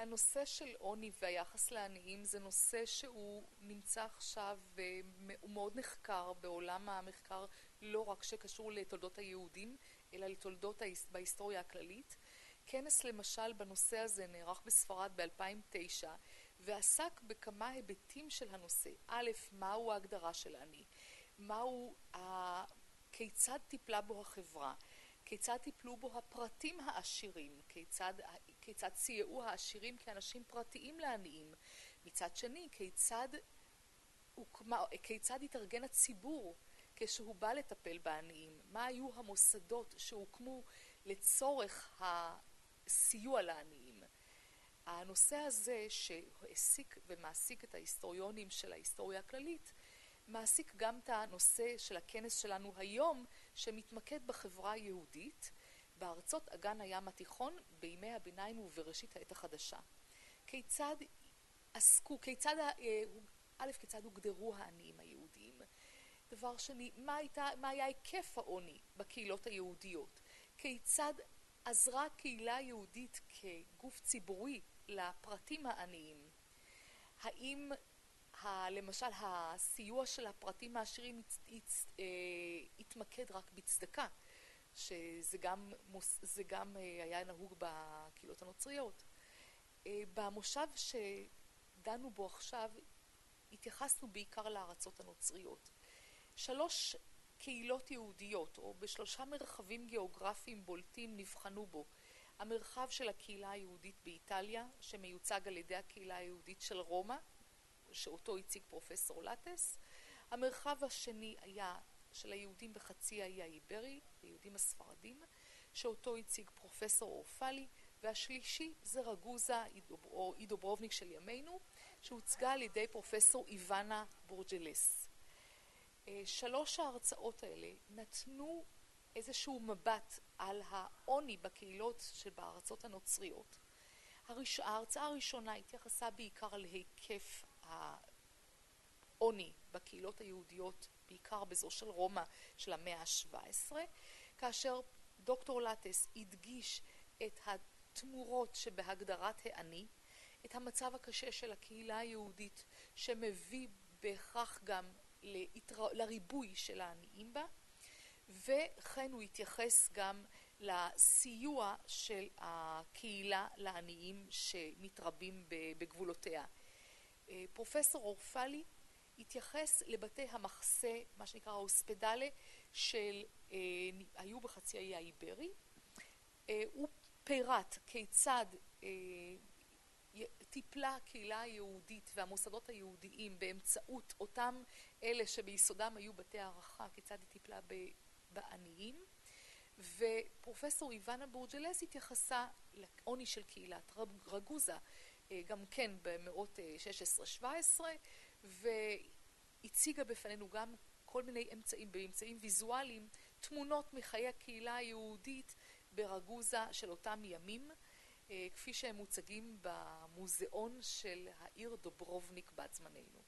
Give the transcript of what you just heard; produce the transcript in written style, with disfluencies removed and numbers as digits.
הנושא של עוני והיחס לעניים זה נושא שהוא נמצא עכשיו והוא מאוד נחקר בעולם המחקר, לא רק שקשור לתולדות היהודים, אלא לתולדות בהיסטוריה הכללית. כנס למשל בנושא הזה נערך בספרד ב-2009 ועסק בכמה היבטים של הנושא. א', מהו ההגדרה של עני? כיצד טיפלה בו החברה? כיצד טיפלו בו הפרטים העשירים? כיצד סייעו העשירים כאנשים פרטיים לעניים? מצד שני, כיצד התארגן הציבור כשהוא בא לטפל בעניים? מה היו המוסדות שהוקמו לצורך הסיוע לעניים? הנושא הזה שהעסיק ומעסיק את ההיסטוריונים של ההיסטוריה הכללית, מעסיק גם את הנושא של הכנס שלנו היום, שמתמקד בחברה היהודית בארצות אגן הים התיכון בימי הביניים ובראשית העת החדשה. כיצד הוגדרו העניים היהודיים? דבר שני, מה היה היקף העוני בקהילות היהודיות? כיצד עזרה קהילה יהודית כגוף ציבורי לפרטים העניים? האם למשל הסיוע של הפרטים העשירים התמקד רק בצדקה, שזה גם היה נהוג בקהילות הנוצריות? במושב שדנו בו עכשיו התייחסנו בעיקר לארצות הנוצריות. 3 קהילות יהודיות או ב3 מרחבים גיאוגרפיים בולטים נבחנו בו. המרחב של הקהילה היהודית באיטליה שמיוצג על ידי הקהילה היהודית של רומא, שאותו הציג פרופסור לטס. המרחב השני היה של היהודים בחצי האי האיברי, היהודים הספרדים, שאותו הציג פרופסור אורפלי, והשלישי זה רגוזה או דוברובניק של ימינו, שהוצגה על ידי פרופסור איוונה בורג'לס. 3 ההרצאות האלה נתנו איזשהו מבט על העוני בקהילות שבארצות הנוצריות. ההרצאה הראשונה התייחסה בעיקר על היקף העוני בקהילות היהודיות, בעיקר בזו של רומא של המאה ה-17, כאשר דוקטור לטס הדגיש את התמורות שבהגדרת העני, את המצב הקשה של הקהילה היהודית שמביא בהכרח גם לריבוי של העניים בה, וכן הוא התייחס גם לסיוע של הקהילה לעניים שמתרבים בגבולותיה. פרופסור אורפלי התייחס לבתי המחסה, מה שנקרא ההוספדלה, היו בחצי האי האיברי. הוא פירט כיצד טיפלה הקהילה היהודית והמוסדות היהודיים באמצעות אותם אלה שביסודם היו בתי הערכה, כיצד היא טיפלה בעניים. ופרופסור איוונה בורג'לס התייחסה לעוני של קהילת רגוזה, גם כן במאות 16-17, והציגה בפנינו גם כל מיני באמצעים ויזואליים, תמונות מחיי הקהילה היהודית ברגוזה של אותם ימים, כפי שהם מוצגים במוזיאון של העיר דוברובניק בת זמננו.